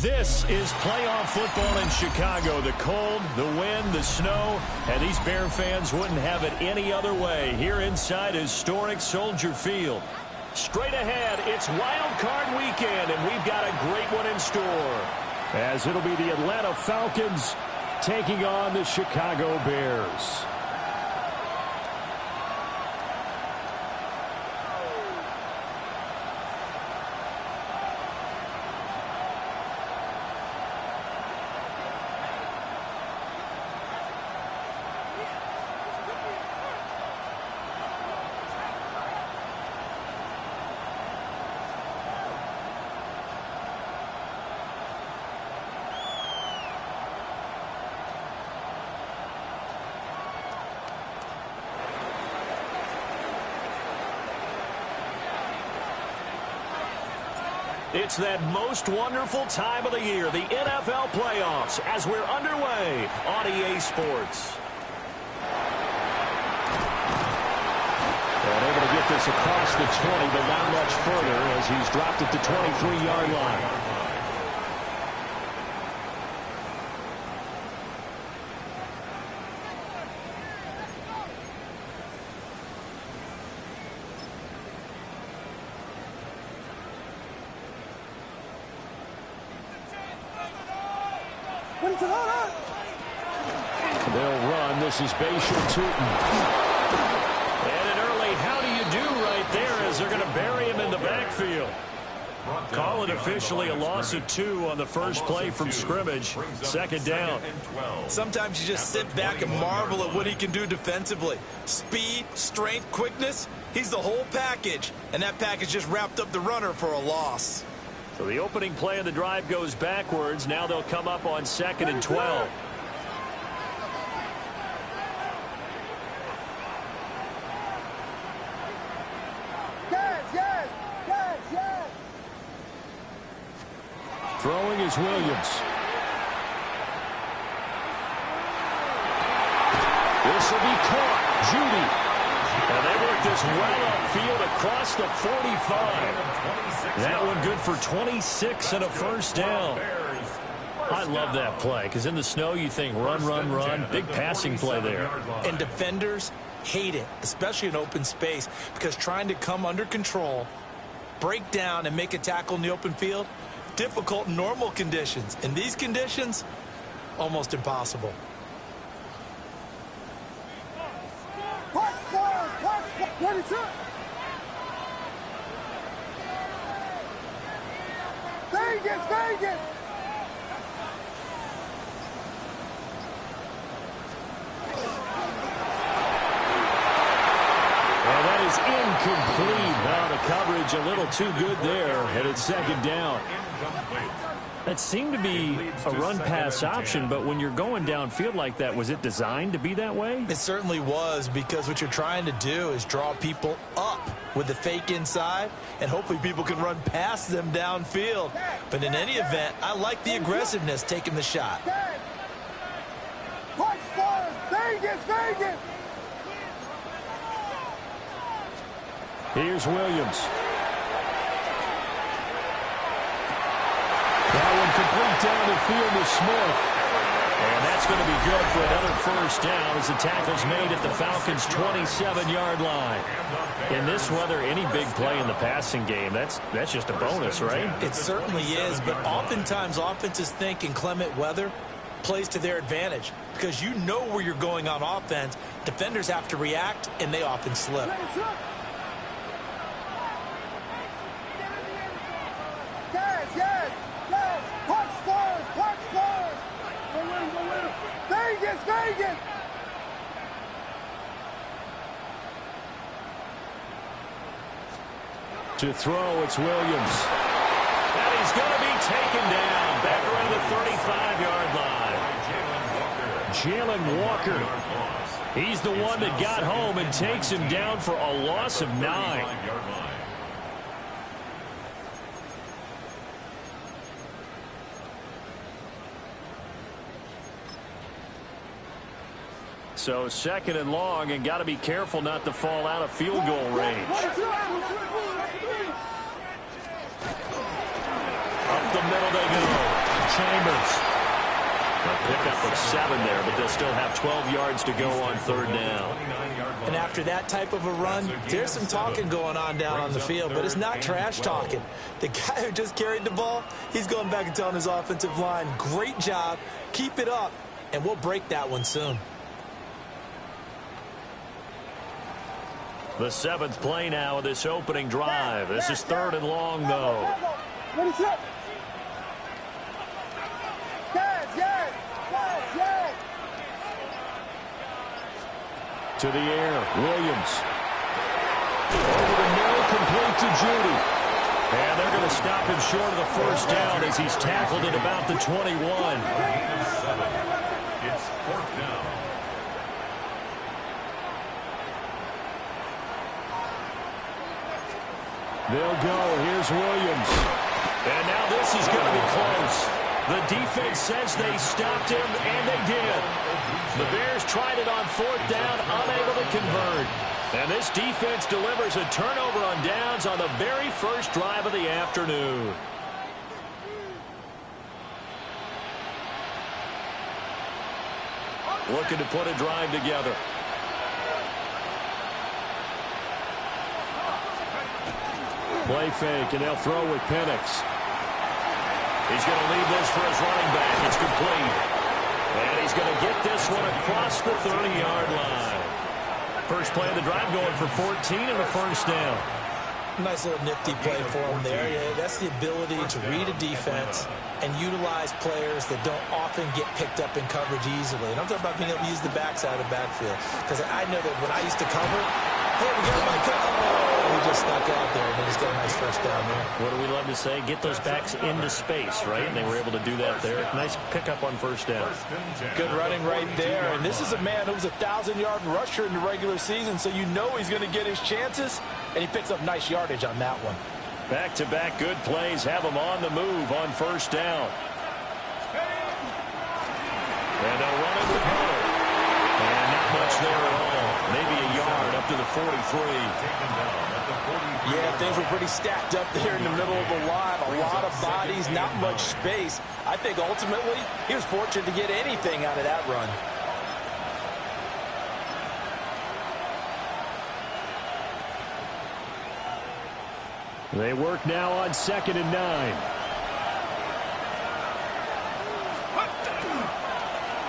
This is playoff football in Chicago. The cold, the wind, the snow, and these Bear fans wouldn't have it any other way here inside historic Soldier Field. Straight ahead, it's Wild Card Weekend, and we've got a great one in store, as it'll be the Atlanta Falcons taking on the Chicago Bears. It's that most wonderful time of the year, the NFL playoffs, as we're underway on EA Sports. And able to get this across the 20, but not much further as he's dropped at the 23-yard line. They'll run. This is Bayshore Tootin. And an early how do you do right there as they're going to bury him in the backfield. Call it officially a loss of 2 on the first play from scrimmage. Second down. Sometimes you just sit back and marvel at what he can do defensively. Speed, strength, quickness. He's the whole package. And that package just wrapped up the runner for a loss. So the opening play of the drive goes backwards. Now they'll come up on 2nd and 12. Throwing is Williams. This will be caught. Judy. And they work this well upfield across the 45. That one good for 26 and a first down. I love that play because in the snow you think run, run, run. Big passing play there. And defenders hate it, especially in open space, because trying to come under control, break down, and make a tackle in the open field, difficult in normal conditions. In these conditions, almost impossible. Vegas, Vegas! And that is incomplete. Now the coverage a little too good there, and it's second down. That seemed to be a run-pass option, but when you're going downfield like that, was it designed to be that way? It certainly was, because what you're trying to do is draw people up with the fake inside, and hopefully people can run past them downfield. But in any event, I like the aggressiveness taking the shot. Vegas, Vegas! Here's Williams. That one complete down the field to Smith. And that's going to be good for another first down as the tackle's made at the Falcons' 27-yard line. In this weather, any big play in the passing game, that's just a bonus, right? It certainly is, but oftentimes offenses think in clement weather plays to their advantage because you know where you're going on offense. Defenders have to react, and they often slip. Vegas, Vegas! To throw, it's Williams. And he's going to be taken down back around the 35-yard line. Jalen Walker. He's the one that got home and takes him down for a loss of 9. So second and long, and got to be careful not to fall out of field goal range. Up the middle they go. Chambers. A pickup of 7 there, but they'll still have 12 yards to go on third down. And after that type of a run, there's some talking going on down on the field, but it's not trash talking. The guy who just carried the ball, he's going back and telling his offensive line, great job, keep it up, and we'll break that one soon. The 7th play now of this opening drive. This is 3rd and long, though. To the air, Williams. Over the middle, complete to Judy. And they're going to stop him short of the first down as he's tackled at about the 21. It's 4th down. They'll go. Here's Williams. And now this is going to be close. The defense says they stopped him, and they did. The Bears tried it on 4th down, unable to convert. And this defense delivers a turnover on downs on the very first drive of the afternoon. Looking to put a drive together. Play fake, and they'll throw with Penix. He's going to leave this for his running back. It's complete. And he's going to get this one across the 30-yard line. First play of the drive going for 14 and a first down. Nice little nifty play for him there. Yeah, that's the ability to read a defense and utilize players that don't often get picked up in coverage easily. And I'm talking about being able to use the backside of the backfield. Because I know that when I used to cover, hey, we got my cover. Oh, he just snuck out there, and then he's got a nice first down there. What do we love to say? Get those backs into space, right? And they were able to do that there. Nice pickup on first down. Good running right there. And this is a man who was a 1,000-yard rusher in the regular season, so you know he's going to get his chances, and he picks up nice yardage on that one. Back-to-back good plays have him on the move on first down. And they'll run it with Hunter. And not much there at all. Maybe a yard up to the 43. Yeah, things were pretty stacked up there in the middle of the line. A lot of bodies, not much space. I think ultimately he was fortunate to get anything out of that run. They work now on 2nd and 9.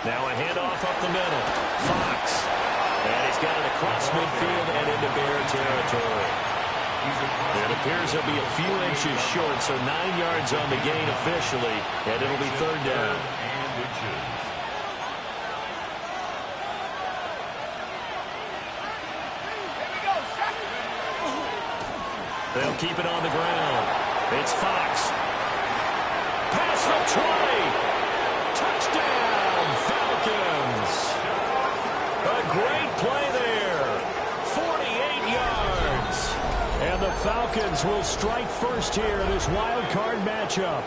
Now a handoff up the middle. Fox. And he's got it across midfield and into Bear territory. It appears he'll be a few inches short, so 9 yards on the gain officially, and it'll be 3rd down. They'll keep it on the ground. It's Fox. Past the 20. Touchdown, Falcons. A great play there. 48 yards. And the Falcons will strike first here in this wild card matchup.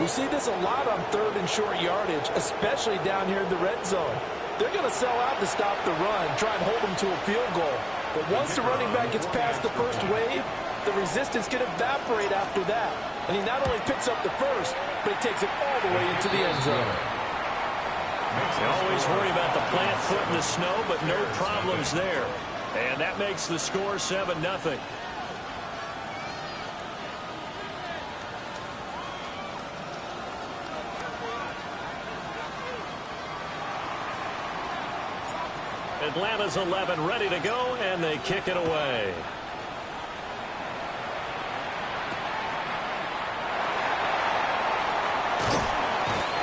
We see this a lot on 3rd and short yardage, especially down here in the red zone. They're going to sell out to stop the run, try and hold them to a field goal. But once the running back gets past the first wave, the resistance can evaporate after that. And he not only picks up the first, but he takes it all the way into the end zone. They always worry about the plant foot in the snow, but no problems there. And that makes the score 7-0. Atlanta's 11 ready to go, and they kick it away.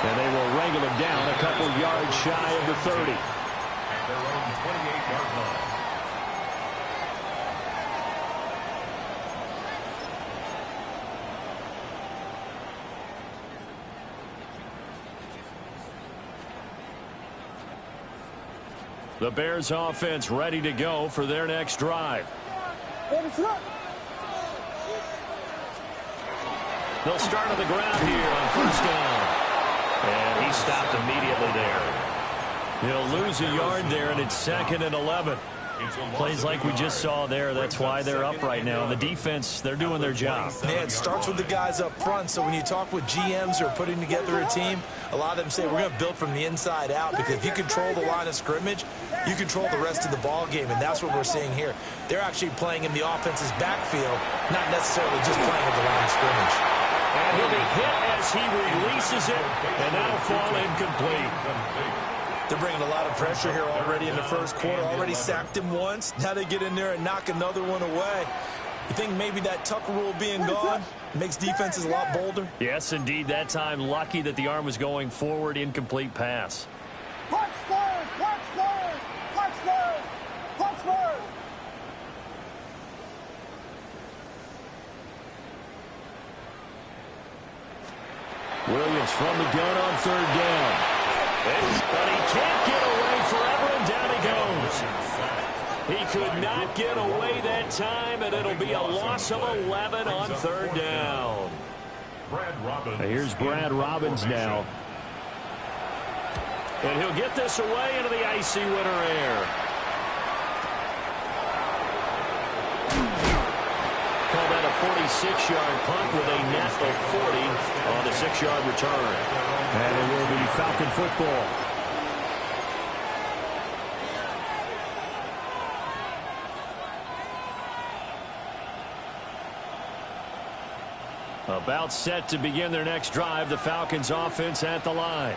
And they will wrangle him down a couple yards shy of the 30. At their own 28-yard line. The Bears offense ready to go for their next drive. They'll start on the ground here on first down. And he stopped immediately there. He'll lose a yard there, and it's 2nd and 11. Plays like we just saw there. That's why they're up right now. And the defense, they're doing their job. Yeah, it starts with the guys up front. So when you talk with GMs who are putting together a team, a lot of them say we're going to build from the inside out, because if you control the line of scrimmage, you control the rest of the ball game, and that's what we're seeing here. They're actually playing in the offense's backfield, not necessarily just playing at the line of scrimmage. And he'll be hit as he releases it, and that'll fall incomplete. They're bringing a lot of pressure here already in the first quarter. Already sacked him once. Now they get in there and knock another one away. You think maybe that Tucker rule being gone makes defenses a lot bolder? Yes, indeed. That time, lucky that the arm was going forward. Incomplete pass. Punch first, punch first, punch first, punch first. Williams from the gun on third down. But he can't get away forever, and down he goes. He could not get away that time, and it'll be a loss of 11 on third down. Here's Brad Robbins now. And he'll get this away into the icy winter air. Call that a 46-yard punt with a net of 40 on the 6-yard return. And it will be Falcon football. About set to begin their next drive, the Falcons offense at the line.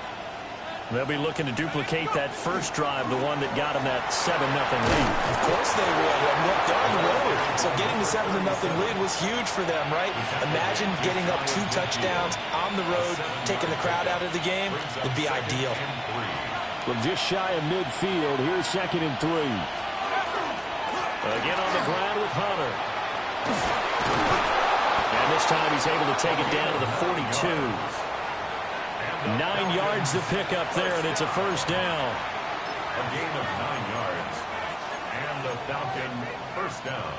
They'll be looking to duplicate that first drive, the one that got them that 7-0 lead. Of course they would. And look, they're on the road. So getting the 7-0 lead was huge for them, right? Imagine getting up 2 touchdowns on the road, taking the crowd out of the game. Would be ideal. From just shy of midfield, here's 2nd and 3. Again on the ground with Hunter. And this time he's able to take it down to the 42. 9 yards to pick up there, and it's a first down. A gain of 9 yards. And the Falcon first down.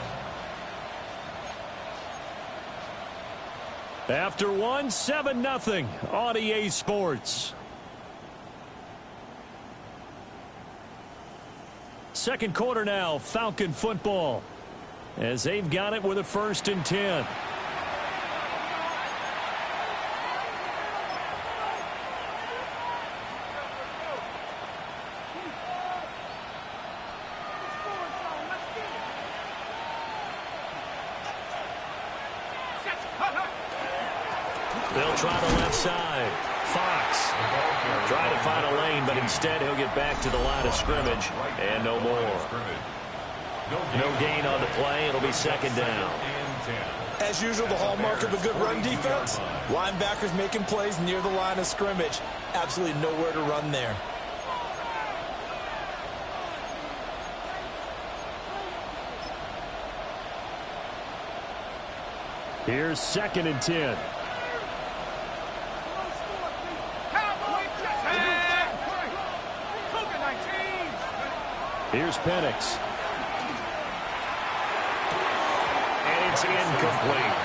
After one, 7-0 on EA Sports. Second quarter now, Falcon football, as they've got it with a 1st and 10. They'll try the left side. Fox try to find a lane, but instead he'll get back to the line of scrimmage, and no more. No gain on the play. It'll be 2nd down. As usual, the hallmark of a good run defense, linebackers making plays near the line of scrimmage. Absolutely nowhere to run there. Here's 2nd and 10. Here's Penix. And it's incomplete.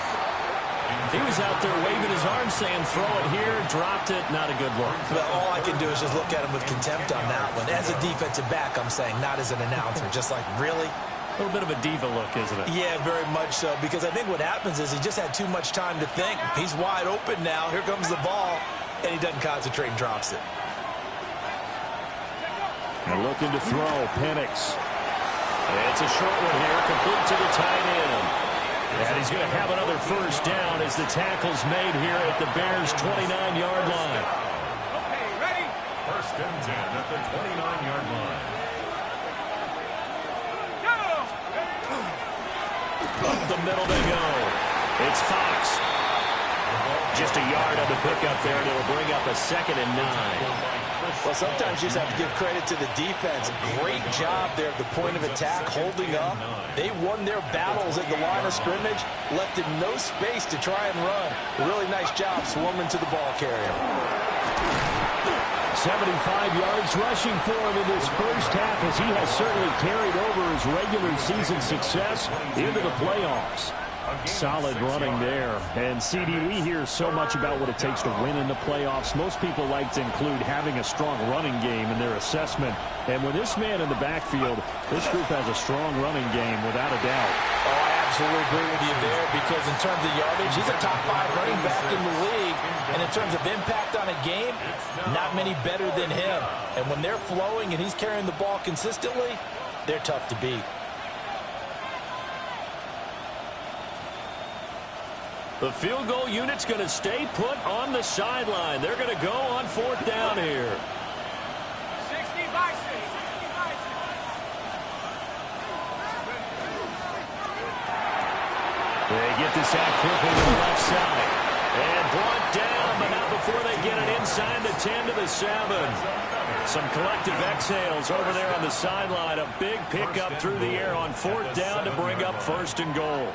He was out there waving his arm saying, throw it here, dropped it, not a good look. Well, all I can do is just look at him with contempt on that one. As a defensive back, I'm saying, not as an announcer. Just like, really? A little bit of a diva look, isn't it? Yeah, very much so, because I think what happens is he just had too much time to think. He's wide open now. Here comes the ball, and he doesn't concentrate and drops it. And looking to throw, Penix. It's a short one here, complete to the tight end. And he's going to have another first down as the tackle's made here at the Bears' 29-yard line. Okay, ready? 1st and 10 at the 29-yard line. Up the middle they go. It's Fox. Just a yard on the pickup there, and it'll bring up a 2nd and 9. Well, sometimes you just have to give credit to the defense. Great job there at the point of attack, holding up. They won their battles at the line of scrimmage, left in no space to try and run. A really nice job swarming to the ball carrier. 75 yards rushing for him in this first half, as he has certainly carried over his regular season success into the playoffs. Solid running there. And, CD, we hear so much about what it takes to win in the playoffs. Most people like to include having a strong running game in their assessment. And with this man in the backfield, this group has a strong running game without a doubt. Oh, I absolutely agree with you there, because in terms of yardage, he's a top 5 running back in the league. And in terms of impact on a game, not many better than him. And when they're flowing and he's carrying the ball consistently, they're tough to beat. The field goal unit's going to stay put on the sideline. They're going to go on 4th down here. 60 by 6. They get this out quickly to the left side. And brought down, but not before they get it inside the 10 to the 7. Some collective exhales over there on the sideline. A big pickup through the air on 4th down to bring up 1st and goal.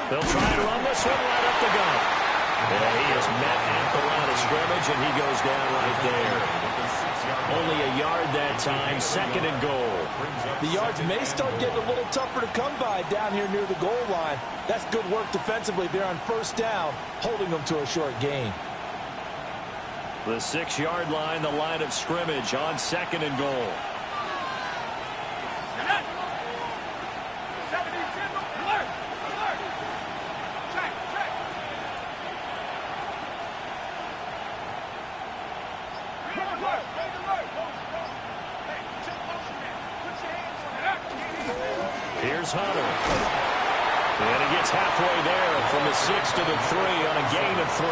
They'll try and run this one right up the gut. Yeah, he is met at the line of scrimmage, and he goes down right there. Only a yard that time, 2nd and goal. The yards may start getting a little tougher to come by down here near the goal line. That's good work defensively there on 1st down, holding them to a short gain. The 6-yard line, the line of scrimmage on 2nd and goal. Here's Hunter. And he gets halfway there from the 6 to the 3 on a gain of 3.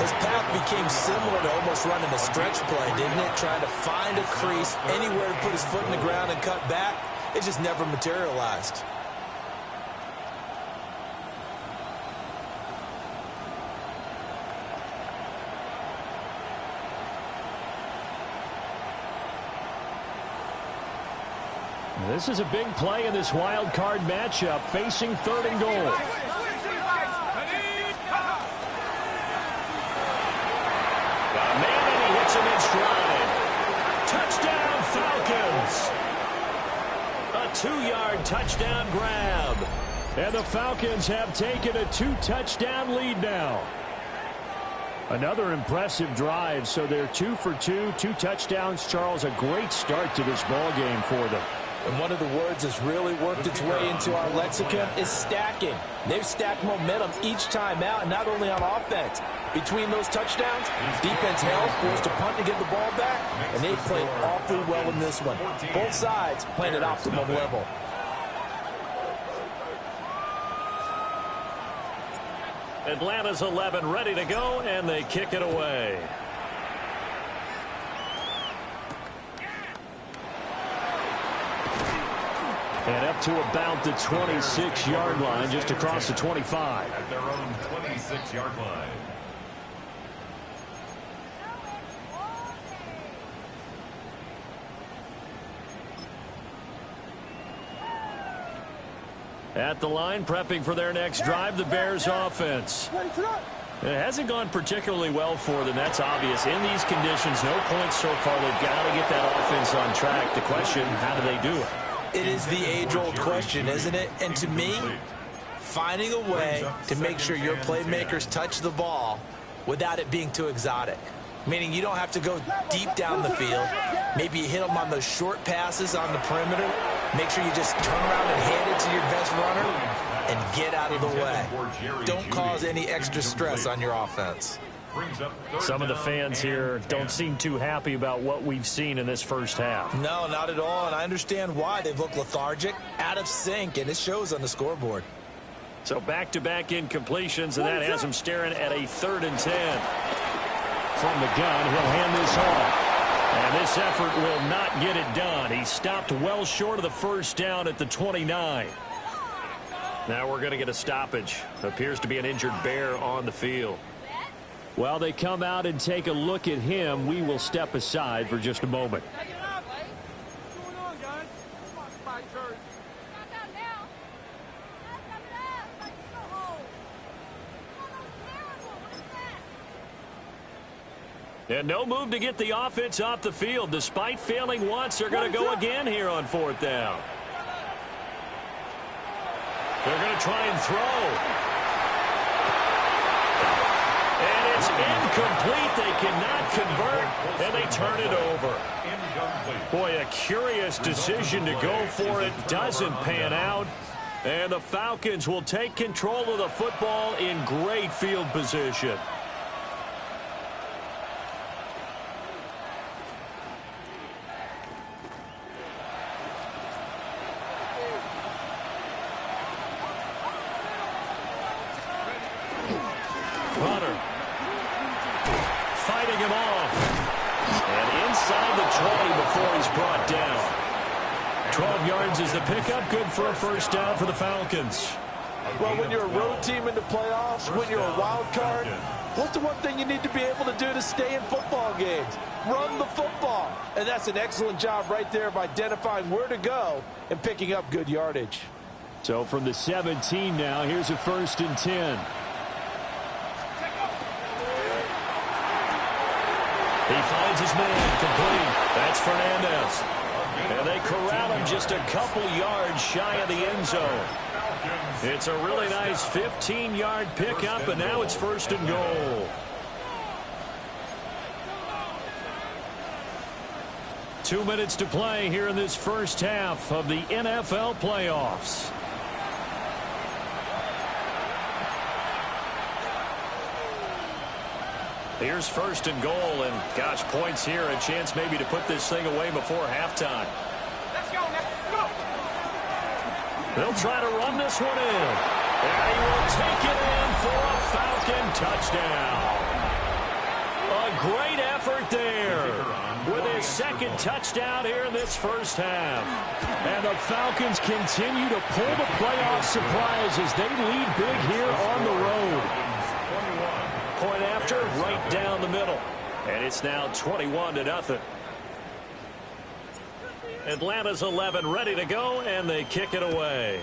His path became similar to almost running a stretch play, didn't it? Trying to find a crease, anywhere to put his foot in the ground and cut back. It just never materialized. This is a big play in this wild card matchup, facing 3rd and goal. Got a man, and he hits him in stride. Touchdown, Falcons! A 2-yard touchdown grab. And the Falcons have taken a 2-touchdown lead now. Another impressive drive, so they're 2 for 2, 2 touchdowns. Charles, a great start to this ball game for them. And one of the words that's really worked its way into our lexicon is stacking. They've stacked momentum each time out, and not only on offense. Between those touchdowns, defense held, forced a punt to get the ball back, and they played awfully well in this one. Both sides playing at optimum level. Atlanta's 11 ready to go, and they kick it away. And up to about the 26-yard line, just across the 25. At their own 26-yard line. At the line, prepping for their next drive, the Bears offense. It hasn't gone particularly well for them. That's obvious. In these conditions, no points so far. They've got to get that offense on track. The question, how do they do it? It is the age-old question, isn't it? And to me, finding a way to make sure your playmakers touch the ball without it being too exotic. Meaning you don't have to go deep down the field. Maybe you hit them on those short passes on the perimeter. Make sure you just turn around and hand it to your best runner and get out of the way. Don't cause any extra stress on your offense. Some of the fans here don't seem too happy about what we've seen in this first half. No, not at all, and I understand why. They've looked lethargic, out of sync, and it shows on the scoreboard. So back-to-back incompletions, and that has him staring at a 3rd and 10. From the gun, he'll hand this off. And this effort will not get it done. He stopped well short of the 1st down at the 29. Now we're going to get a stoppage. Appears to be an injured Bear on the field. While they come out and take a look at him, we will step aside for just a moment. And no move to get the offense off the field. Despite failing once, they're going to go again here on 4th down. They're going to try and throw. And it's incomplete. They cannot convert, and they turn it over. Boy, a curious decision to go for it. Doesn't pan out. And the Falcons will take control of the football in great field position. Runner fighting him off. And inside the 20 before he's brought down. 12 yards is the pickup. Good for a 1st down for the Falcons. Well, when you're a road team in the playoffs, when you're a wild card, what's the one thing you need to be able to do to stay in football games? Run the football. And that's an excellent job right there of identifying where to go and picking up good yardage. So from the 17 now, here's a 1st and 10. He finds his man complete. That's Fernandez. And they corral him just a couple yards shy of the end zone. It's a really nice 15-yard pickup, and now it's 1st and goal. 2 minutes to play here in this first half of the NFL playoffs. Here's 1st and goal, and gosh, points here, a chance maybe to put this thing away before halftime. Let's go, man. Go. They'll try to run this one in, and he will take it in for a Falcon touchdown. A great effort there with his 2nd touchdown here in this first half. And the Falcons continue to pull the playoff surprise as they lead big here on the road. Point after, right down the middle. And it's now 21-0. Atlanta's 11 ready to go, and they kick it away.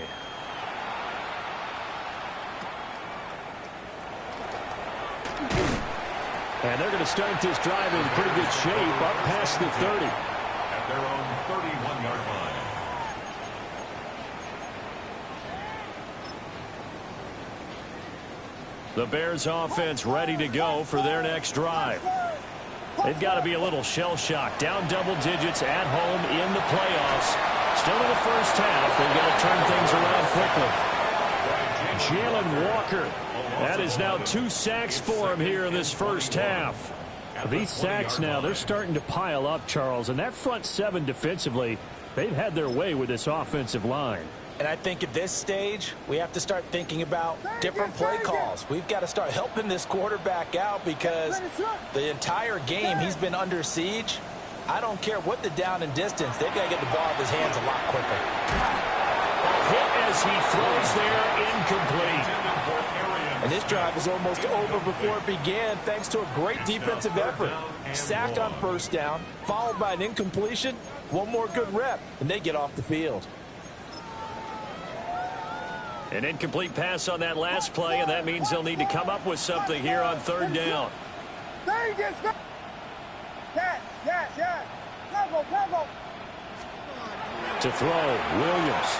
And they're going to start this drive in pretty good shape, up past the 30. At their own 31-yard line. The Bears offense ready to go for their next drive. They've got to be a little shell-shocked. Down double digits at home in the playoffs. Still in the first half. They've got to turn things around quickly. Jalen Walker. That is now 2 sacks for him here in this first half. These sacks now, they're starting to pile up, Charles. And that front 7 defensively, they've had their way with this offensive line. And I think at this stage, we have to start thinking about different play calls. We've got to start helping this quarterback out because the entire game he's been under siege. I don't care what the down and distance. They've got to get the ball out of his hands a lot quicker. Hit as he throws there, incomplete. And this drive is almost over before it began thanks to a great defensive effort. Sack on 1st down, followed by an incompletion. One more good rep, and they get off the field. An incomplete pass on that last play, and that means they'll need to come up with something here on 3rd down. Yes. Go. To throw, Williams.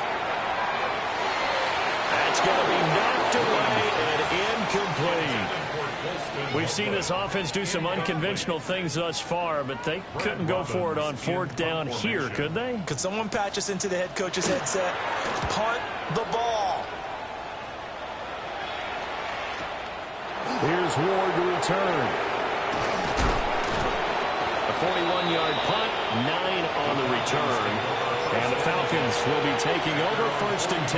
That's going to be knocked away and incomplete. We've seen this offense do some unconventional things thus far, but they couldn't go for it on 4th down here, could they? Could someone patch us into the head coach's headset? Punt the ball. Here's Ward to return. A 41-yard punt, 9 on the return. And the Falcons will be taking over 1st and 10.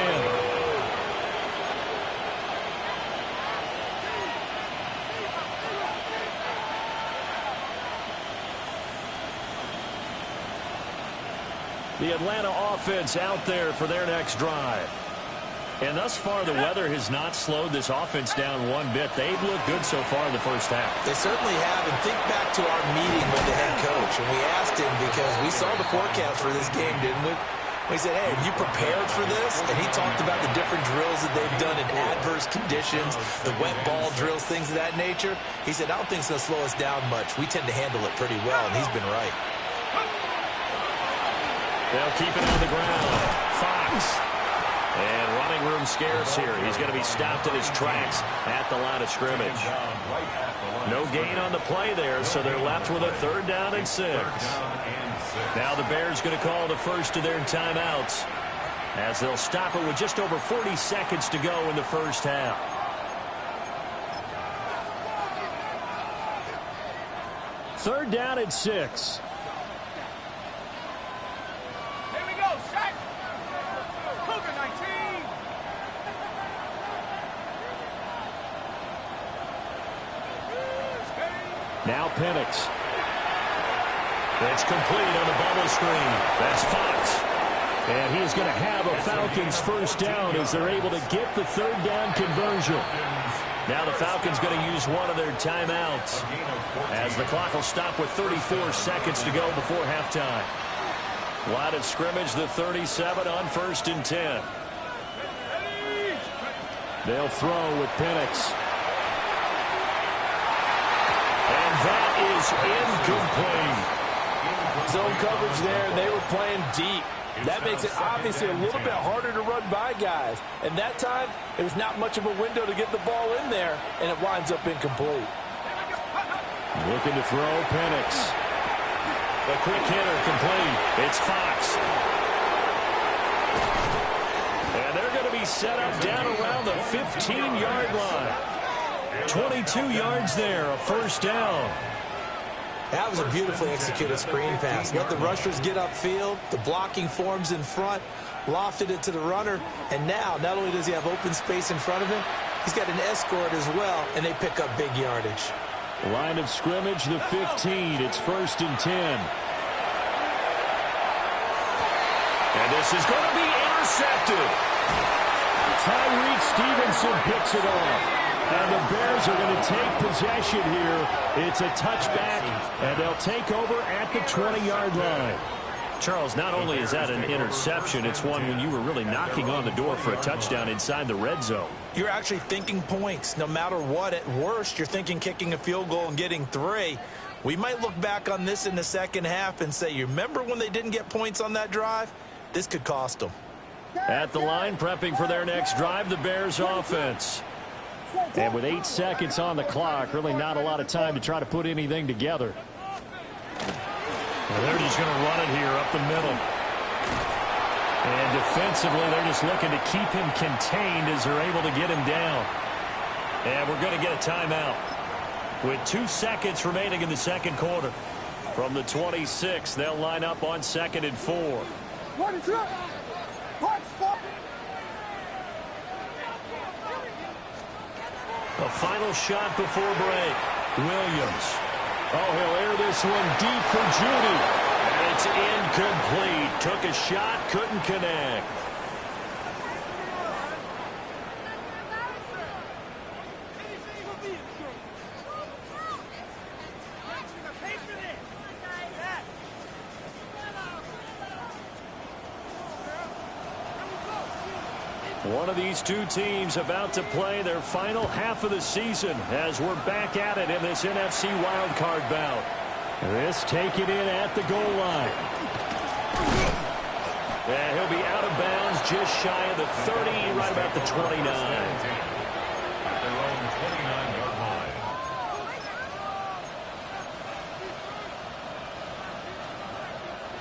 The Atlanta offense out there for their next drive. And thus far, the weather has not slowed this offense down one bit. They've looked good so far in the first half. They certainly have. And think back to our meeting with the head coach. And we asked him because we saw the forecast for this game, didn't we? He said, hey, have you prepared for this? And he talked about the different drills that they've done in adverse conditions, the wet ball drills, things of that nature. He said, I don't think it's going to slow us down much. We tend to handle it pretty well, and he's been right. They'll keep it on the ground. Fox. And running room scarce here. He's going to be stopped in his tracks at the line of scrimmage. No gain on the play there, so they're left with a 3rd down and 6. Now the Bears going to call the first of their timeouts as they'll stop it with just over 40 seconds to go in the first half. Third down and 6. Here we go, set. Cougar 19. Now Penix. It's complete on the bubble screen. That's Fox. And he's going to have a Falcons first down as they're able to get the 3rd down conversion. Now the Falcons going to use one of their timeouts as the clock will stop with 34 seconds to go before halftime. Line of scrimmage, the 37 on 1st and 10. They'll throw with Penix. And that is incomplete. Zone coverage there, and they were playing deep. That makes it obviously a little bit harder to run by guys. And that time, it was not much of a window to get the ball in there, and it winds up incomplete. Looking to throw, Penix. The quick hitter complete. It's Fox. And they're going to be set up down around the 15-yard line. 22 yards there, a first down. That was a beautifully executed screen pass. Let the rushers get upfield. The blocking forms in front. Lofted it to the runner. And now, not only does he have open space in front of him, he's got an escort as well, and they pick up big yardage. Line of scrimmage, the 15. It's 1st and 10. And this is going to be intercepted. Tyreek Stevenson picks it off. And the Bears are going to take possession here. It's a touchback, and they'll take over at the 20-yard line. Charles, not only is that an interception, it's one when you were really knocking on the door for a touchdown inside the red zone. You're actually thinking points. No matter what, at worst, you're thinking kicking a field goal and getting 3. We might look back on this in the second half and say, you remember when they didn't get points on that drive? This could cost them. At the line, prepping for their next drive, the Bears offense. And with 8 seconds on the clock, really not a lot of time to try to put anything together. Well, they're just going to run it here up the middle. And defensively, they're just looking to keep him contained as they're able to get him down. And we're going to get a timeout with 2 seconds remaining in the second quarter. From the 26, they'll line up on 2nd and 4. What is it? A final shot before break. Williams. Oh, he'll air this one deep for Judy. And it's incomplete. Took a shot, couldn't connect. One of these two teams about to play their final half of the season as we're back at it in this NFC wildcard bout. This taken in at the goal line. And he'll be out of bounds just shy of the 30, right about the 29. At their own 29-yard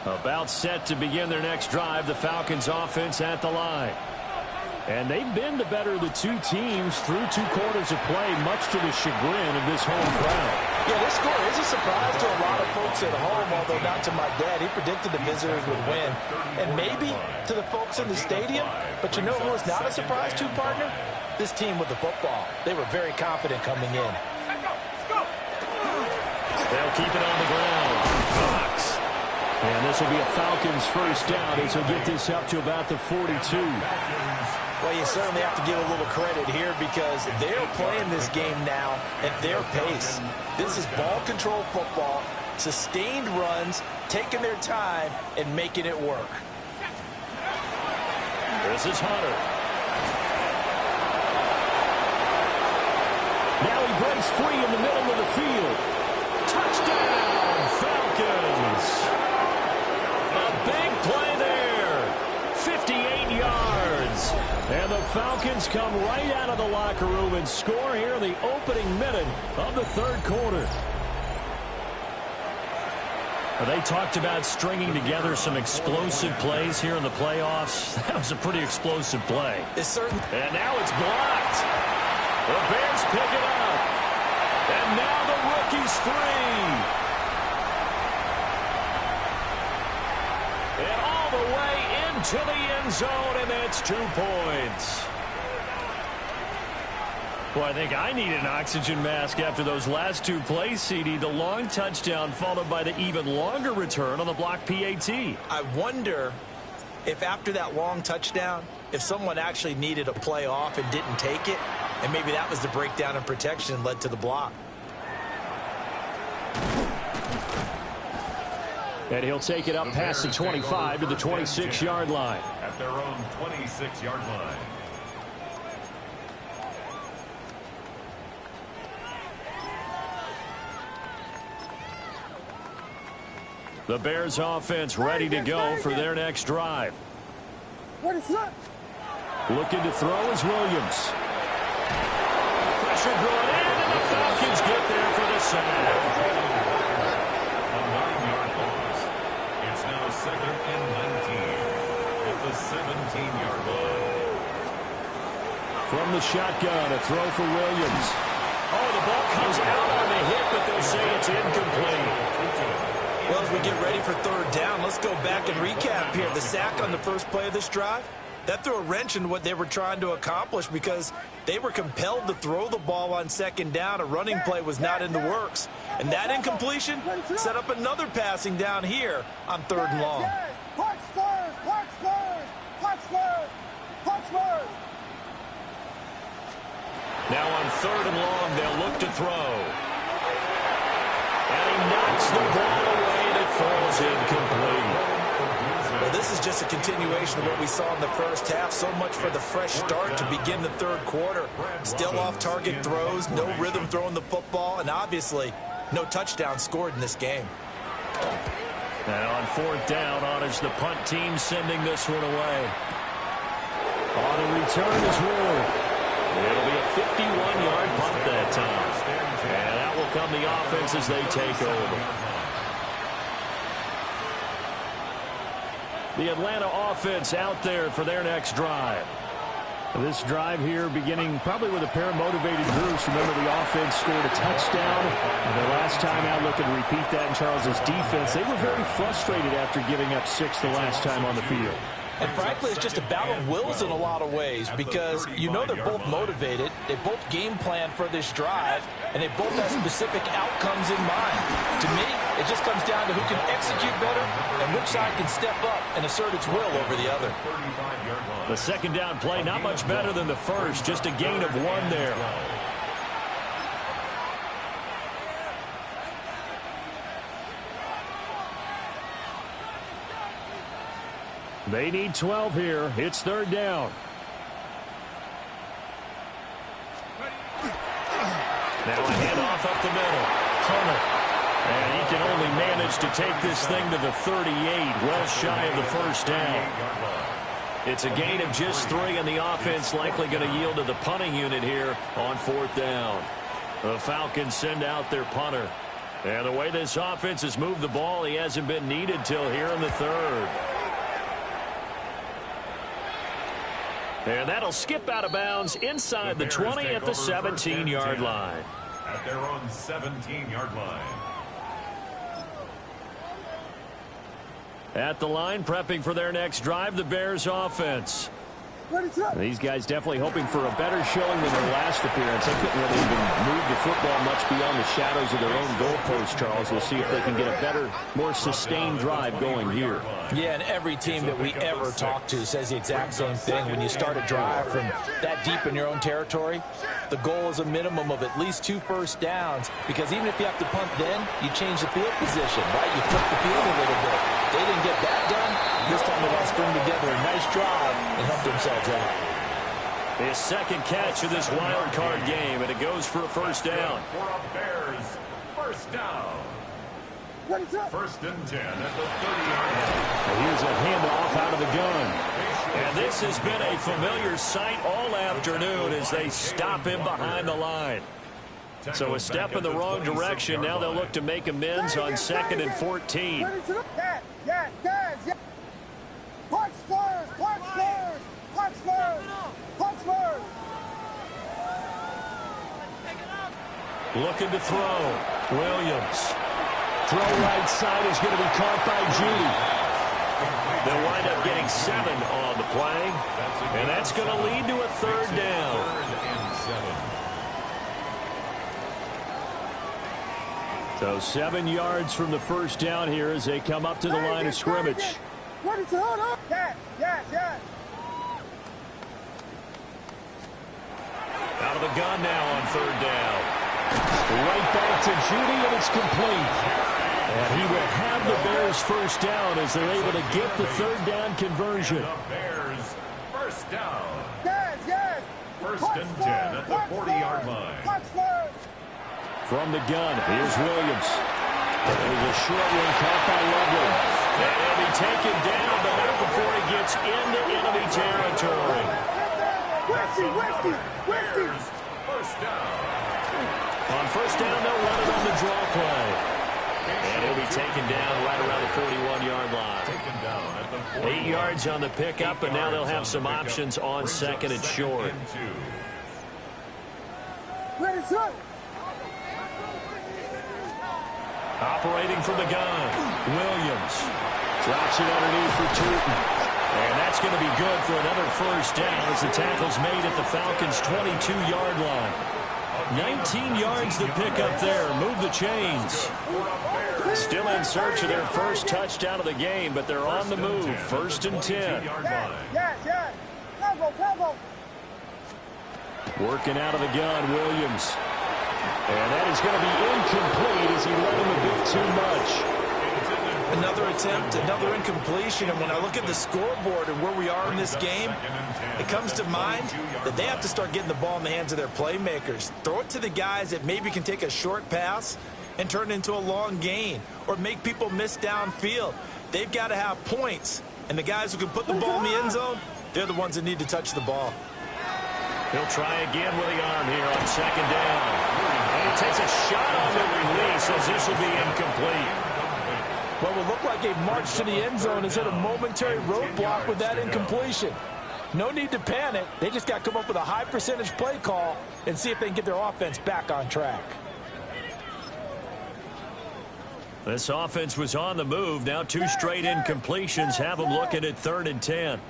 line. About set to begin their next drive, the Falcons offense at the line. And they've been the better of the two teams through 2 quarters of play, much to the chagrin of this home crowd. Yeah, this score is a surprise to a lot of folks at home, although not to my dad. He predicted the visitors would win. And maybe to the folks in the stadium. But you know who was not a surprise to, partner? This team with the football. They were very confident coming in. They'll keep it on the ground. Fox. And this will be a Falcons first down as he'll get this up to about the 42. Well, you certainly have to give a little credit here because they're playing this game now at their pace. This is ball control football, sustained runs, taking their time, and making it work. This is Hunter. Now he breaks free in the middle of the field. Touchdown, Falcons. A big play there. 58 yards. And the Falcons come right out of the locker room and score here in the opening minute of the third quarter. They talked about stringing together some explosive plays here in the playoffs. That was a pretty explosive play. It's certain. And now it's blocked. The Bears pick it up. And now the rookie's free. And all the way into the end zone, and that's 2 points. Well, I think I need an oxygen mask after those last 2 plays, CD. The long touchdown followed by the even longer return on the block PAT. I wonder if after that long touchdown, if someone actually needed a play off and didn't take it, and maybe that was the breakdown in protection and led to the block. And he'll take it up past the 25 to the 26-yard line. At their own 26-yard line. The Bears offense ready to go for their next drive. Looking to throw is Williams. Pressure brought in, and the Falcons get there for the sack. A 9-yard loss. It's now 2nd and 19 at the 17-yard line. From the shotgun, a throw for Williams. Oh, the ball comes out on the hit, but they'll say it's incomplete. Well, as we get ready for third down, let's go back and recap here. The sack on the first play of this drive, that threw a wrench in what they were trying to accomplish because they were compelled to throw the ball on second down. A running play was not in the works. And that incompletion set up another passing down here on third and long. Now on third and long, they'll look to throw. And he knocks the ball away and it falls incomplete. Well, this is just a continuation of what we saw in the first half. So much for the fresh start to begin the third quarter. Still off-target throws, no rhythm throwing the football, and obviously no touchdown scored in this game. And on fourth down, honors the punt team sending this one away. On a return is Ward. It'll be a 51-yard punt that time. And that will come the offense as they take over. The Atlanta offense out there for their next drive. This drive here beginning probably with a pair of motivated groups. Remember, the offense scored a touchdown. And the last time out, looking to repeat that in Charles's defense. They were very frustrated after giving up 6 the last time on the field. And frankly, it's just a battle of wills in a lot of ways because you know they're both motivated. They both game plan for this drive, and they both have specific outcomes in mind. To me, it just comes down to who can execute better and which side can step up and assert its will over the other. The second down play, not much better than the first, just a gain of 1 there. They need 12 here. It's third down. Now a handoff up the middle. Hunter. And he can only manage to take this thing to the 38, well shy of the first down. It's a gain of just 3, and the offense likely going to yield to the punting unit here on fourth down. The Falcons send out their punter. And the way this offense has moved the ball, he hasn't been needed till here in the third. And that'll skip out of bounds inside the 20 at the 17-yard line. At their own 17-yard line. At the line, prepping for their next drive, the Bears offense. These guys definitely hoping for a better showing than their last appearance. They couldn't really even move the football much beyond the shadows of their own goalpost, Charles. We'll see if they can get a better, more sustained drive going here. Yeah, and every team that we ever talk to says the exact same thing. When you start a drive from that deep in your own territory, the goal is a minimum of at least 2 first downs, because even if you have to punt then, you change the field position, right? You flip the field a little bit. They didn't get that done. This time they got to string together a nice drive and help themselves out. His second catch of this wild card game, and it goes for a first down. For a Bears first down. First and 10 at the 30-yard line. Here's a handoff out of the gun. And this has been a familiar sight all afternoon as they stop him behind the line. So a step in the wrong direction. Now they'll look to make amends on 2nd and 14. Punch first, punch first, punch first, punch first. Looking to throw. Williams. Throw right side is going to be caught by Judy. They'll wind up getting 7 on the play, and that's going to lead to a third down. So 7 yards from the first down here as they come up to the line of scrimmage. What is it? Hold up. Yes. Out of the gun now on third down. Right back to Judy, and it's complete. And he will have the Bears first down as they're able to get the third down conversion. The Bears first down. Yes. First and 10 at the 40-yard line. Punch first. From the gun, here's Williams. There's a short one caught by Loveland. And he'll be taken down, but not before he gets into enemy territory. Whiskey. Bears first down. On first down, they'll run it on the draw play. And he'll be taken down right around the 41-yard line. Taken down at the 8 yards on the pickup, and now they'll have some options on second and short. Ready, sir. Operating from the gun, Williams drops it underneath for Tootin. And that's going to be good for another first down as the tackle's made at the Falcons' 22-yard line. 19 yards to pick up there. Move the chains. Still in search of their first touchdown of the game, but they're on the move. First and 10. Yes. Cover. Working out of the gun, Williams. And that is going to be incomplete as he led him a bit too much. Another attempt, another incompletion, and when I look at the scoreboard and where we are in this game, it comes to mind that they have to start getting the ball in the hands of their playmakers. Throw it to the guys that maybe can take a short pass and turn it into a long gain or make people miss downfield. They've got to have points, and the guys who can put the ball in the end zone, they're the ones that need to touch the ball. He'll try again with the arm here on second down. And he takes a shot on the release as this will be incomplete. What will look like a march to the end zone is hit a momentary roadblock with that incompletion. No need to panic. They just got to come up with a high percentage play call and see if they can get their offense back on track. This offense was on the move. Now 2 straight incompletions have them looking at 3rd and 10.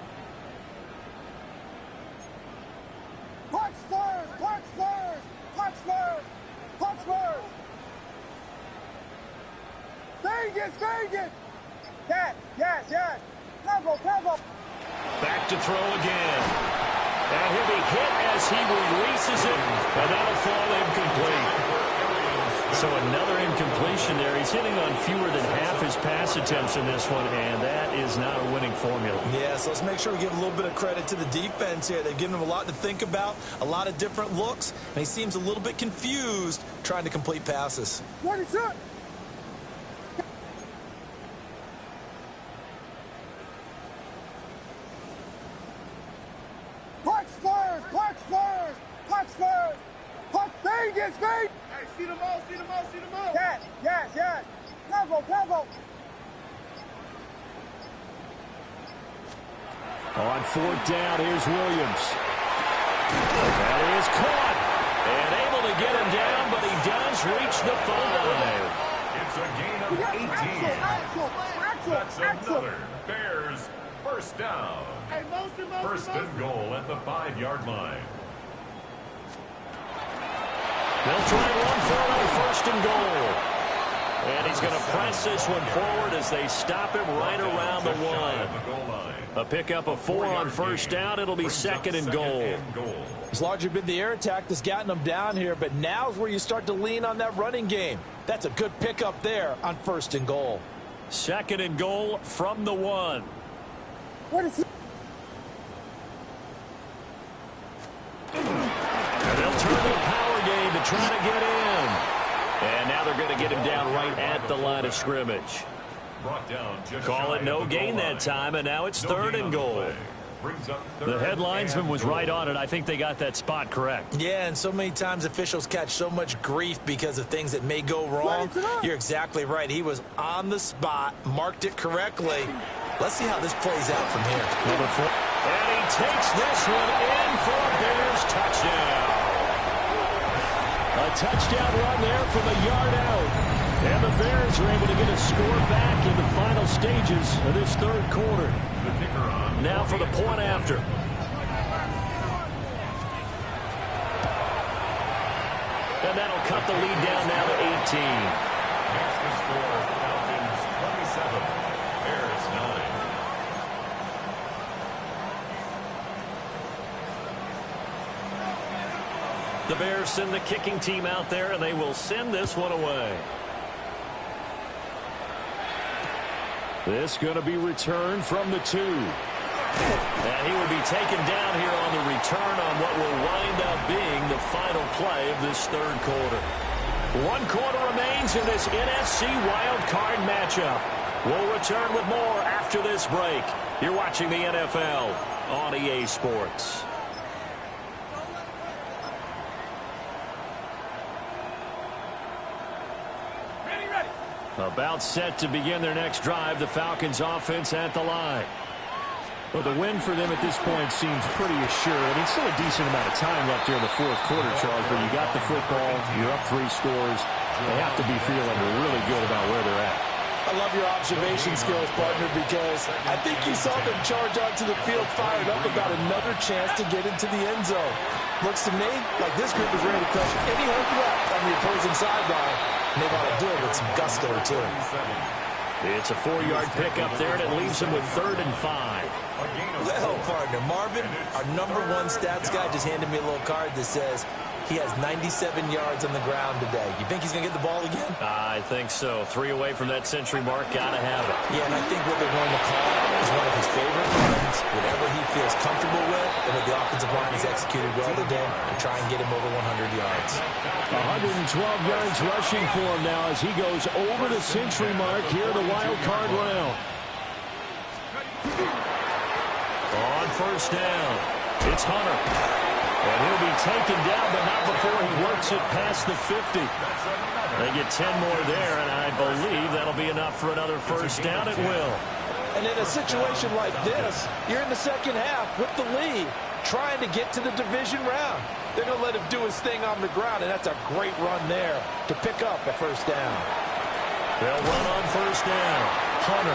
Punch first. Vegas. Yes. Cover. Back to throw again. And he'll be hit as he releases it, and that'll fall incomplete. So another incompletion there. He's hitting on fewer than half his pass attempts in this one, and that is not a winning formula. Yeah, so let's make sure we give a little bit of credit to the defense here. They've given him a lot to think about, a lot of different looks, and he seems a little bit confused trying to complete passes. Ready, sir. Vegas. Hey, see the ball. Yes. Cover. On 4th down, here's Williams. That is caught. And able to get him down, but he does reach the 5. It's a gain of 18. Axel. That's another Bears first down. Hey, First and goal at the 5-yard line. They'll try and run for it on 1st and goal. And he's going to press this one forward as they stop him right around the 1. A pickup of 4 on 1st down. It'll be 2nd and goal. It's largely been the air attack that's gotten them down here, but now's where you start to lean on that running game. That's a good pickup there on 1st and goal. 2nd and goal from the 1. What is he? And they'll turn the power game to try to get in. And now they're going to get him down right at the line of scrimmage. Call it no gain that time, and now it's 3rd and goal. The headlinesman was right on it. I think they got that spot correct. Yeah, and so many times officials catch so much grief because of things that may go wrong. You're exactly right. He was on the spot, marked it correctly. Let's see how this plays out from here. Number 4. And he takes this one in for a Bears touchdown. A touchdown run there from a yard out. And the Bears are able to get a score back in the final stages of this 3rd quarter. Now for the point after. And that'll cut the lead down now to 18. Next to score, Falcons 27, Bears 9. The Bears send the kicking team out there, and they will send this one away. This going to be returned from the 2. And he will be taken down here on the return on what will wind up being the final play of this 3rd quarter. 1 quarter remains in this NFC wildcard matchup. We'll return with more after this break. You're watching the NFL on EA Sports. About set to begin their next drive, the Falcons offense at the line. Well, the win for them at this point seems pretty assured. I mean, still a decent amount of time left here in the 4th quarter, Charles, but you got the football, you're up 3 scores. They have to be feeling really good about where they're at. I love your observation skills, partner, because I think you saw them charge onto the field fired up about another chance to get into the end zone. Looks to me like this group is ready to crush any home left on the opposing sideline, and they want to do it with some gusto, too. It's a 4-yard pickup there, and it leaves them with 3rd and 5. Well, partner, Marvin, our #1 stats guy, just handed me a little card that says he has 97 yards on the ground today. You think he's going to get the ball again? I think so. 3 away from that century mark. Got to have it. Yeah, and I think what they're going to call is one of his favorite runs, whatever he feels comfortable with, and what the offensive line has executed well today to try and get him over 100 yards. 112 yards rushing for him now as he goes over the century mark here in the wild card round. On 1st down, it's Hunter. And he'll be taken down, but not before he works it past the 50. They get 10 more there, and I believe that'll be enough for another 1st down. It will. And in a situation like this, you're in the 2nd half with the lead, trying to get to the division round. They're going to let him do his thing on the ground, and that's a great run there to pick up a 1st down. They'll run on 1st down. Hunter.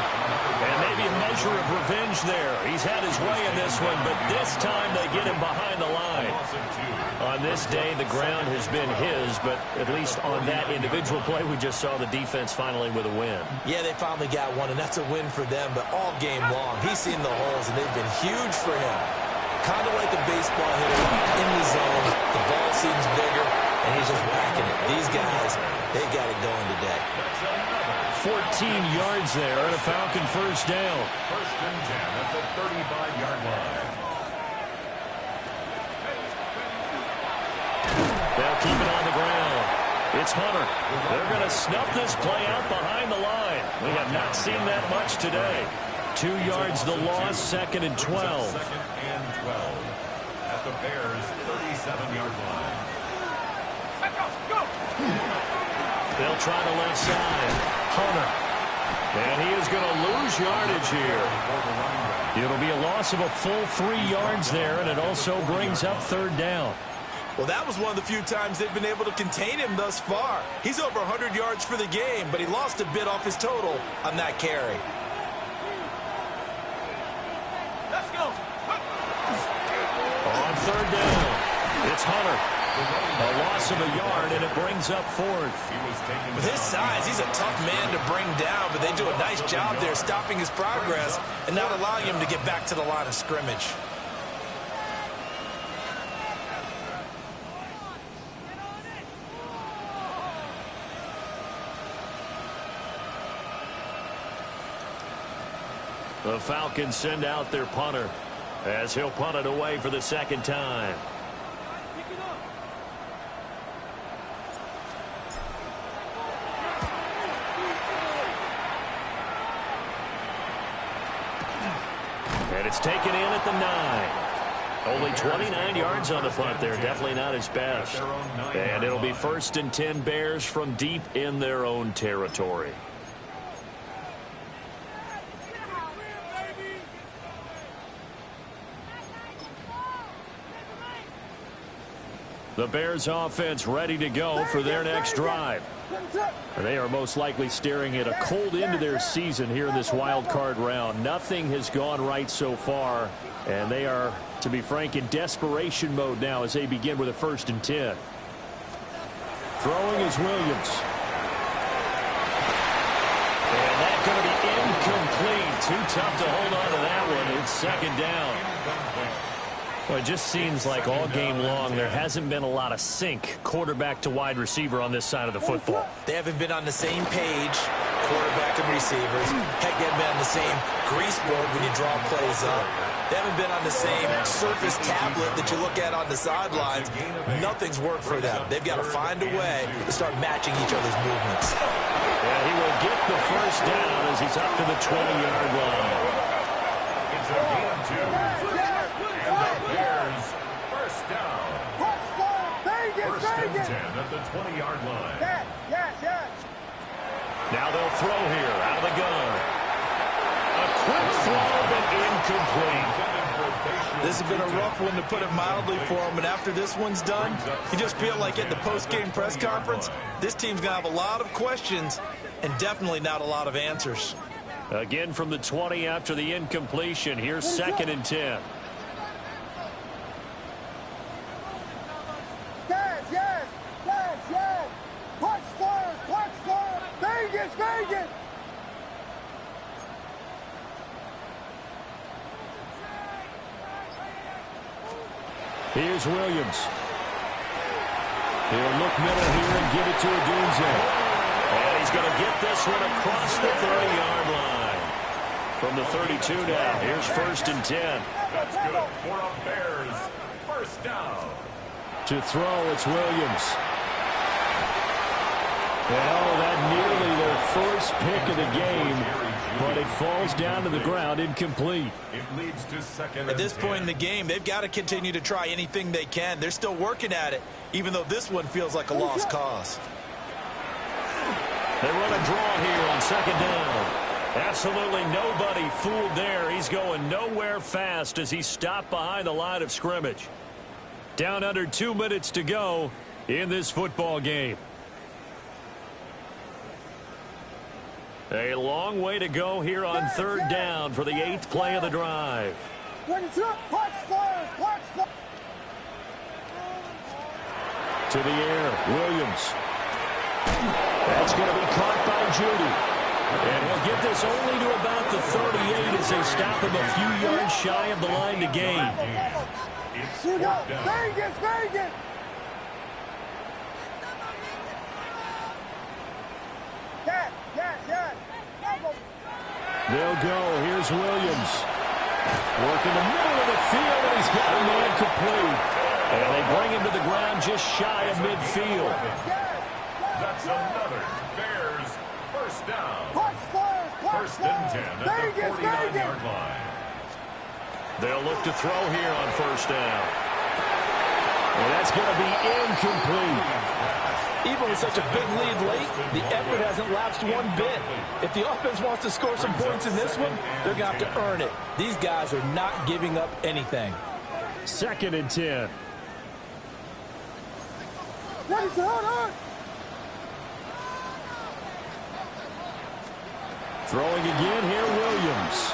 And maybe a measure of revenge there. He's had his way in this one, but this time they get him behind the line. On this day, the ground has been his, but at least on that individual play, we just saw the defense finally with a win. Yeah, they finally got one, and that's a win for them, but all game long, he's seen the holes, and they've been huge for him. Kind of like a baseball hitter in the zone. The ball seems bigger, and he's just whacking it. These guys, they got it going today. 14 yards there and a Falcon 1st down. 1st and 10 at the 35-yard line. They'll keep it on the ground. It's Hunter. They're going to snuff this play out behind the line. We have not seen that much today. 2 yards the loss, 2nd and 12. 2nd and 12 at the Bears' 37-yard line. They'll try the left side. Hunter. And he is going to lose yardage here. It'll be a loss of a full 3 yards there, and it also brings up 3rd down. Well, that was one of the few times they've been able to contain him thus far. He's over 100 yards for the game, but he lost a bit off his total on that carry. Let's go. On 3rd down, it's Hunter. A loss of a yard, and it brings up 4th. With his size, he's a tough man to bring down, but they do a nice job there stopping his progress and not allowing him to get back to the line of scrimmage. The Falcons send out their punter as he'll punt it away for the second time. And it's taken in at the 9. Only 29 yards on the punt there. Definitely not his best. And it'll be 1st and 10 Bears from deep in their own territory. The Bears offense ready to go for their next drive. They are most likely staring at a cold end to their season here in this wild card round. Nothing has gone right so far, and they are, to be frank, in desperation mode now as they begin with a 1st and 10. Throwing is Williams. And that's going to be incomplete. Too tough to hold on to that one. It's 2nd down. Well, it just seems like all game long there hasn't been a lot of sync quarterback to wide receiver on this side of the football. They haven't been on the same page, quarterback and receivers. Heck, they haven't been on the same grease board when you draw plays up. They haven't been on the same surface tablet that you look at on the sidelines. Nothing's worked for them. They've got to find a way to start matching each other's movements. And he will get the 1st down as he's up to the 20-yard line. It's a gain of 2. Bears, 1st down. 1st and 10 at the 20-yard line. Yes. Now they'll throw here out of the gun. A quick throw, but incomplete. This has been a rough one, to put it mildly, for him. And after this one's done, you just feel like at the post-game press conference, this team's going to have a lot of questions and definitely not a lot of answers. Again from the 20 after the incompletion. Here's 2nd and 10. Yes. Punch first. Vegas. Here's Williams. He'll look middle here and give it to Odunze. And he's going to get this one across the 30-yard line. From the 32 now, here's 1st and 10. That's good for a Bears 1st down. To throw, it's Williams. Well, that nearly their first pick of the game, but it falls down to the ground incomplete. It leads to 2nd and 10. At this point in the game, they've got to continue to try anything they can. They're still working at it, even though this one feels like a lost cause. They run a draw here on 2nd down. Absolutely nobody fooled there. He's going nowhere fast as he stopped behind the line of scrimmage. Down under 2 minutes to go in this football game. A long way to go here on 3rd down for the 8th play of the drive. To the air, Williams. That's going to be caught by Judy. And he'll get this only to about the 38 as they stop him a few yards shy of the line to gain. Vegas. Yes. They'll go. Here's Williams. Working the middle of the field, and he's got a man complete. And they bring him to the ground just shy of midfield. That's another Bears 1st down. 1st and 10 at the 49-yard line. They'll look to throw here on 1st down. And that's going to be incomplete. Even with such a big lead late, the effort hasn't lapsed one bit. If the offense wants to score some points in this one, they're going to have to earn it. These guys are not giving up anything. 2nd and 10. Throwing again here, Williams.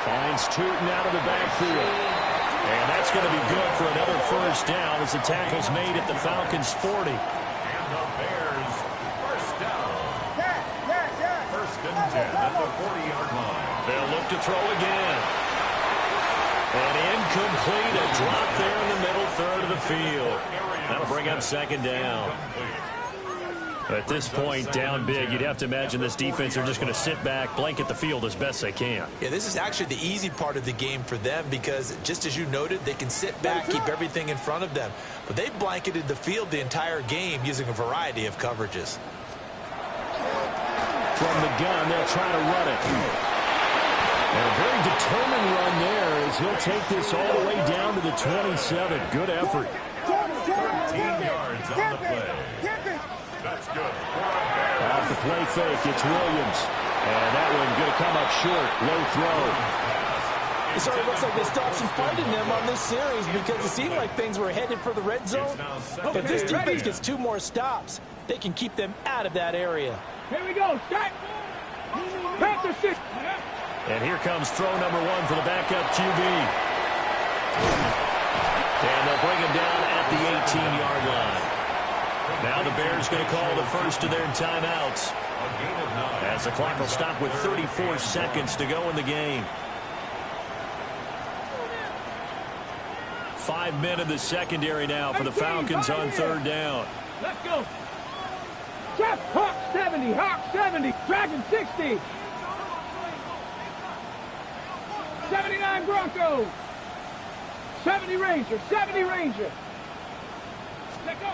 Finds Tootin out of the backfield. And that's going to be good for another 1st down as the tackle's made at the Falcons' 40. And the Bears 1st down. 1st and 10 at the 40-yard line. They'll look to throw again. And incomplete, a drop there in the middle 3rd of the field. That'll bring up 2nd down. At this point, down big, you'd have to imagine this defense are just going to sit back, blanket the field as best they can. Yeah, this is actually the easy part of the game for them because, just as you noted, they can sit back, keep everything in front of them. But they blanketed the field the entire game using a variety of coverages. From the gun, they'll try to run it. And a very determined run there as he'll take this all the way down to the 27. Good effort. 13 yards on the play. That's good. Off the play fake, it's Williams. And that one going to come up short. Low throw. It sort of looks like they stopped some fight in them on this series because it seemed like things were headed for the red zone. But this defense gets 2 more stops. They can keep them out of that area. Here we go. Start. Panther 6. And here comes throw number 1 for the backup QB. And they'll bring him down at the 18-yard line. Now the Bears going to call the first of their timeouts, as the clock will stop with 34 seconds to go in the game. 5 men in the secondary now for the Falcons on third down. Let's go. Jeff, Hawk 70, Hawk 70, Dragon 60. 79 Broncos. 70 Ranger, 70 Ranger. Let go.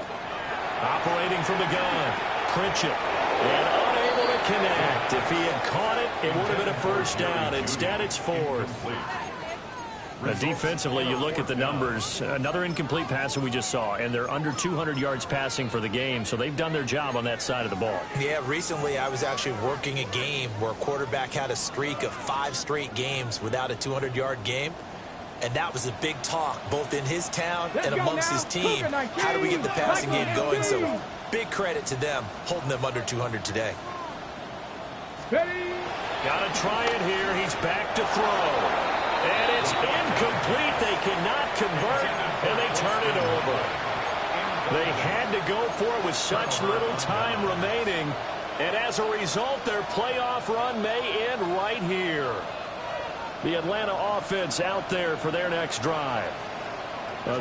Operating from the gun, Pritchett, and unable to connect. If he had caught it, it would have been a first down. Instead, it's 4th. Defensively, you look at the numbers. Another incomplete pass that we just saw, and they're under 200 yards passing for the game, so they've done their job on that side of the ball. Yeah, recently I was actually working a game where a quarterback had a streak of 5 straight games without a 200-yard game. And that was a big talk, both in his town and amongst his team. How do we get the passing game going? So big credit to them, holding them under 200 today. Got to try it here. He's back to throw. And it's incomplete. They cannot convert, and they turn it over. They had to go for it with such little time remaining. And as a result, their playoff run may end right here. The Atlanta offense out there for their next drive.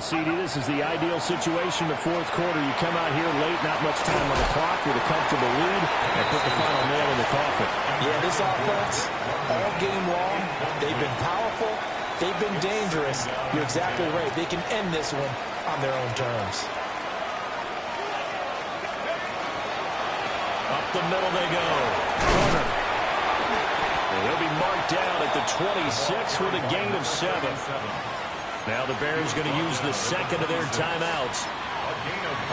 CD, this is the ideal situation in the 4th quarter. You come out here late, not much time on the clock with a comfortable lead, and put the final nail in the coffin. Yeah, this offense, all game long, they've been powerful, they've been dangerous. You're exactly right. They can end this one on their own terms. Up the middle they go. Corner. He'll be marked down at the 26 with a gain of 7. Now the Bears going to use the second of their timeouts,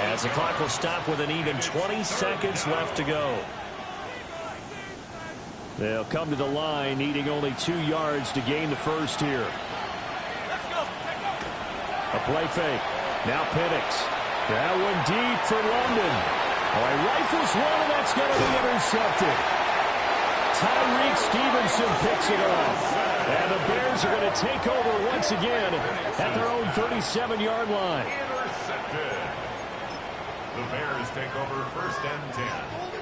as the clock will stop with an even 20 seconds left to go. They'll come to the line, needing only 2 yards to gain the first here. A play fake. Now Penix. That one deep for London. Oh, he rifles one, and that's going to be intercepted. Tyreek Stevenson picks it off. And the Bears are going to take over once again at their own 37-yard line. Intercepted. The Bears take over 1st and 10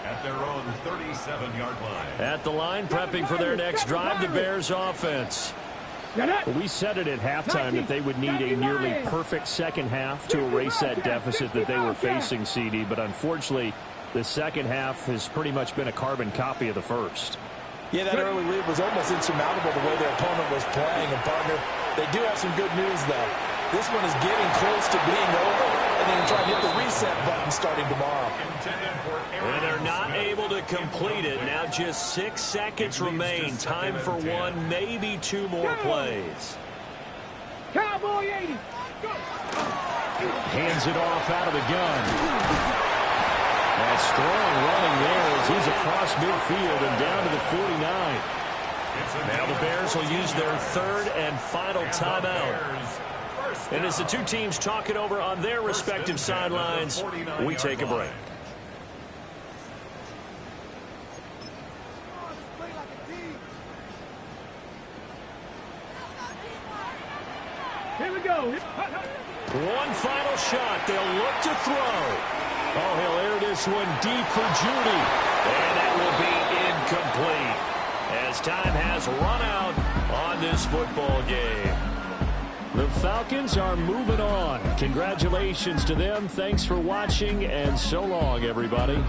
at their own 37-yard line. At the line, prepping for their next drive, the Bears offense. We said it at halftime that they would need a nearly perfect second half to erase that deficit that they were facing, CD. But unfortunately, the second half has pretty much been a carbon copy of the first. Yeah, that early lead was almost insurmountable the way their opponent was playing. And, partner, they do have some good news, though. This one is getting close to being over, and they can try and hit the reset button starting tomorrow. And they're not able to complete it. Now just 6 seconds remain. Time for 1, maybe 2 more plays. Cowboy 80. Go. Hands it off out of the gun. And strong running there as he's across midfield and down to the 49. Now the Bears will use their 3rd and final timeout. And as the two teams talk it over on their respective sidelines, we take a break. Here we go. One final shot. They'll look to throw. Oh, he'll air this one deep for Judy. And that will be incomplete, as time has run out on this football game. The Falcons are moving on. Congratulations to them. Thanks for watching, and so long, everybody.